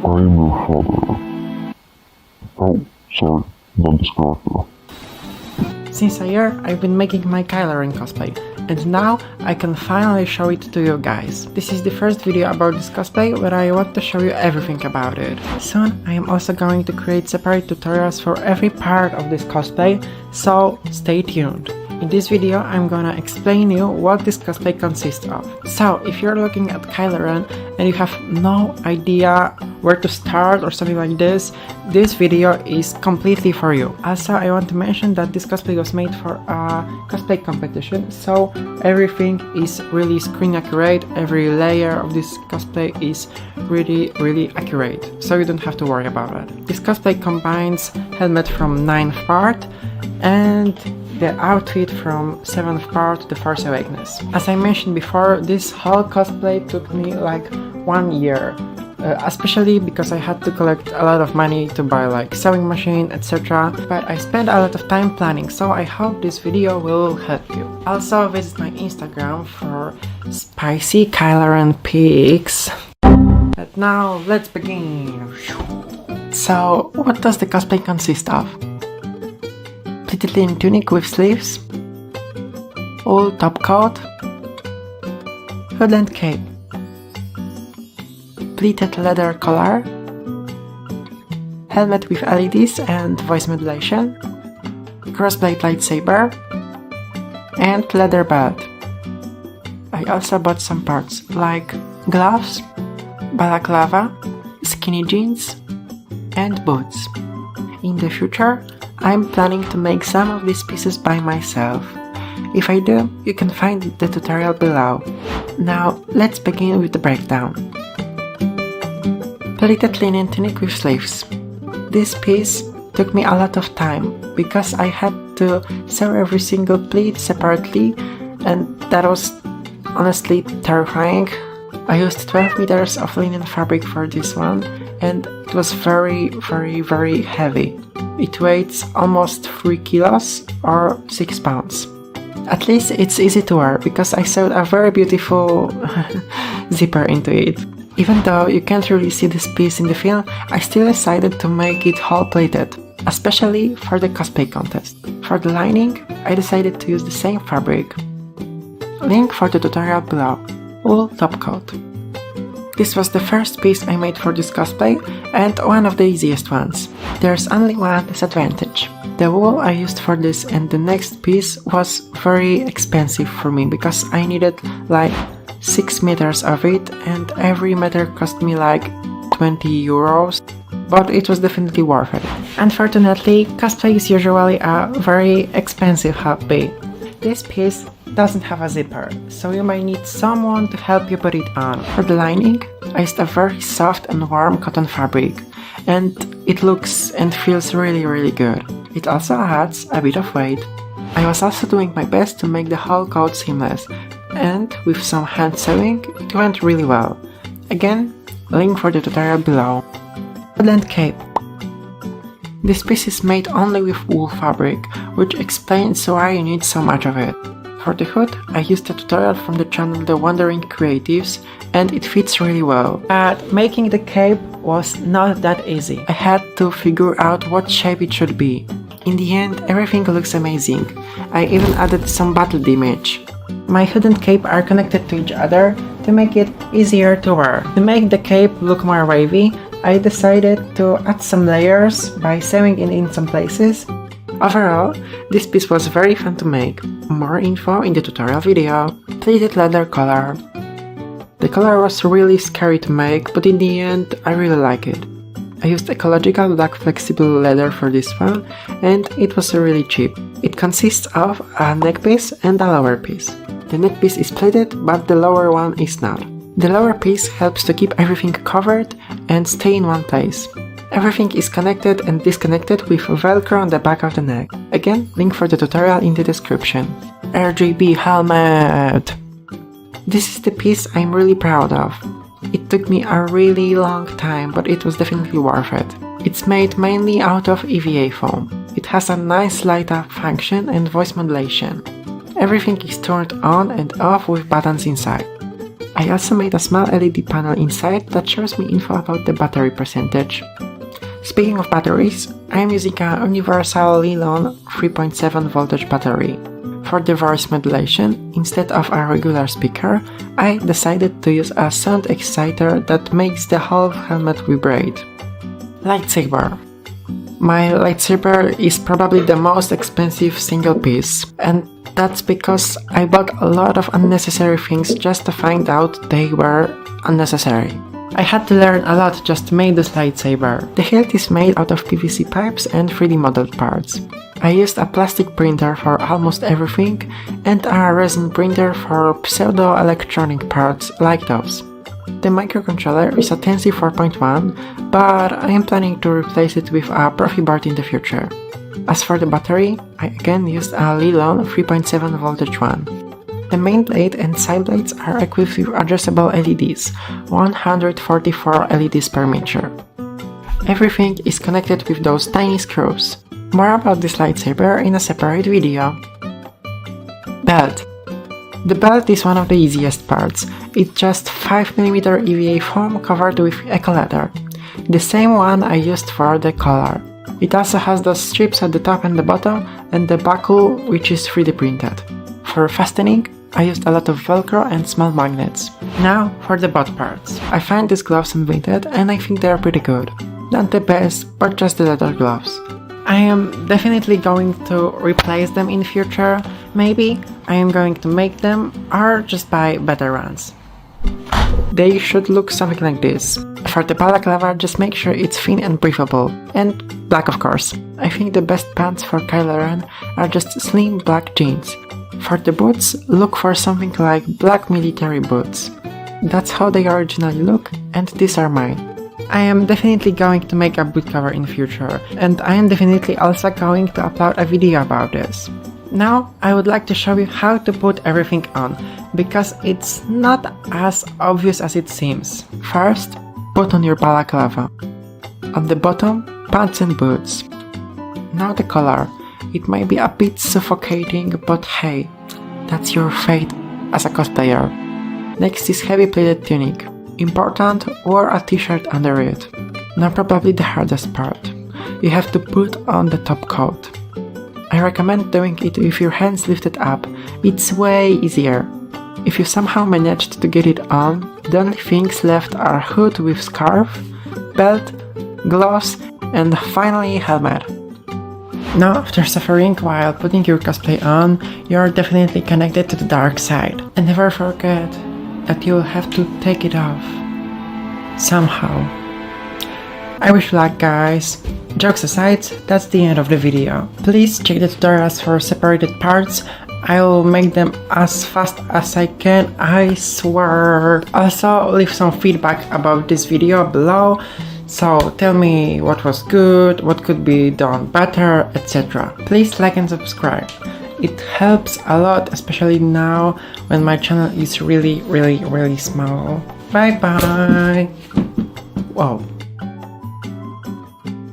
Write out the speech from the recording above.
I'm your father. Oh, sorry, not this character. Since a year, I've been making my Kylo Ren cosplay, and now I can finally show it to you guys. This is the first video about this cosplay, but I want to show you everything about it. Soon, I am also going to create separate tutorials for every part of this cosplay, so stay tuned. In this video, I'm gonna explain you what this cosplay consists of. So, if you're looking at Kylo Ren and you have no idea where to start or something like this video is completely for you. Also, I want to mention that this cosplay was made for a cosplay competition, so everything is really screen accurate. Every layer of this cosplay is really accurate, so you don't have to worry about it. This cosplay combines helmet from 9th part and the outfit from 7th part, The Force Awakens. As I mentioned before, this whole cosplay took me like 1 year, especially because I had to collect a lot of money to buy like sewing machine, etc. But I spent a lot of time planning, so I hope this video will help you. Also visit my Instagram for spicy Kylo Ren pics. But now let's begin. So what does the cosplay consist of? Pleated linen tunic with sleeves, wool top coat, hood and cape, pleated leather collar, helmet with LEDs and voice modulation, crossblade lightsaber, and leather belt. I also bought some parts like gloves, balaclava, skinny jeans, and boots. In the future, I'm planning to make some of these pieces by myself. If I do, you can find the tutorial below. Now, let's begin with the breakdown. Pleated linen tunic with sleeves. This piece took me a lot of time because I had to sew every single pleat separately, and that was honestly terrifying. I used 12 meters of linen fabric for this one, and it was very heavy. It weighs almost 3 kilos or 6 pounds. At least it's easy to wear because I sewed a very beautiful zipper into it. Even though you can't really see this piece in the film, I still decided to make it whole plated, especially for the cosplay contest. For the lining, I decided to use the same fabric. Link for the tutorial below. Wool top coat. This was the first piece I made for this cosplay and one of the easiest ones. There's only one disadvantage. The wool I used for this and the next piece was very expensive for me because I needed like 6 meters of it and every meter cost me like 20 euros, but it was definitely worth it. Unfortunately, cosplay is usually a very expensive hobby. This piece doesn't have a zipper, so you might need someone to help you put it on. For the lining, I used a very soft and warm cotton fabric, and it looks and feels really good. It also adds a bit of weight. I was also doing my best to make the whole coat seamless, and with some hand sewing, it went really well. Again, link for the tutorial below. Hood and cape. This piece is made only with wool fabric, which explains why you need so much of it. For the hood, I used a tutorial from the channel The Wandering Creatives, and it fits really well. But making the cape was not that easy. I had to figure out what shape it should be. In the end, everything looks amazing. I even added some battle damage. My hood and cape are connected to each other to make it easier to wear. To make the cape look more wavy, I decided to add some layers by sewing it in some places. Overall, this piece was very fun to make. More info in the tutorial video. Pleated leather collar. The collar was really scary to make, but in the end I really like it. I used ecological black flexible leather for this one, and it was really cheap. It consists of a neck piece and a lower piece. The neck piece is pleated, but the lower one is not. The lower piece helps to keep everything covered and stay in one place. Everything is connected and disconnected with velcro on the back of the neck. Again, link for the tutorial in the description. RGB helmet! This is the piece I'm really proud of. It took me a really long time, but it was definitely worth it. It's made mainly out of EVA foam. It has a nice light up function and voice modulation. Everything is turned on and off with buttons inside. I also made a small LED panel inside that shows me info about the battery percentage. Speaking of batteries, I am using a universal Lilon 3.7 voltage battery. For the voice modulation, instead of a regular speaker, I decided to use a sound exciter that makes the whole helmet vibrate. Lightsaber. My lightsaber is probably the most expensive single piece, and that's because I bought a lot of unnecessary things just to find out they were unnecessary. I had to learn a lot just to make this lightsaber. The hilt is made out of PVC pipes and 3D modeled parts. I used a plastic printer for almost everything and a resin printer for pseudo-electronic parts like those. The microcontroller is a Tensy 4.1, but I am planning to replace it with a Profi board in the future. As for the battery, I again used a Lilon 3.7 voltage one. The main blade and side blades are equipped with adjustable LEDs, 144 LEDs per meter. Everything is connected with those tiny screws. More about this lightsaber in a separate video. Belt. The belt is one of the easiest parts. It's just 5mm EVA foam covered with eco leather, the same one I used for the collar. It also has those strips at the top and the bottom, and the buckle, which is 3D printed. For fastening, I used a lot of velcro and small magnets. Now for the bot parts. I find these gloves on Vinted and I think they are pretty good. Not the best, but just the leather gloves. I am definitely going to replace them in future. Maybe I am going to make them or just buy better ones. They should look something like this. For the balaclava, just make sure it's thin and breathable. And black, of course. I think the best pants for Kylo Ren are just slim black jeans. For the boots, look for something like black military boots. That's how they originally look, and these are mine. I am definitely going to make a boot cover in future, and I am definitely also going to upload a video about this. Now I would like to show you how to put everything on, because it's not as obvious as it seems. First, put on your balaclava. On the bottom, pants and boots. Now the collar. It may be a bit suffocating, but hey, that's your fate as a cosplayer. Next is heavy pleated tunic. Important, wear a t-shirt under it. Now probably the hardest part. You have to put on the top coat. I recommend doing it with your hands lifted up. It's way easier. If you somehow managed to get it on, the only things left are hood with scarf, belt, gloves, and finally helmet. Now, after suffering while putting your cosplay on, you're definitely connected to the dark side. And never forget that you'll have to take it off. Somehow. I wish you luck, guys. Jokes aside, that's the end of the video. Please check the tutorials for separated parts. I'll make them as fast as I can, I swear. Also, leave some feedback about this video below. So tell me what was good, what could be done better, etc. Please like and subscribe. It helps a lot, especially now when my channel is really small. Bye bye. Wow.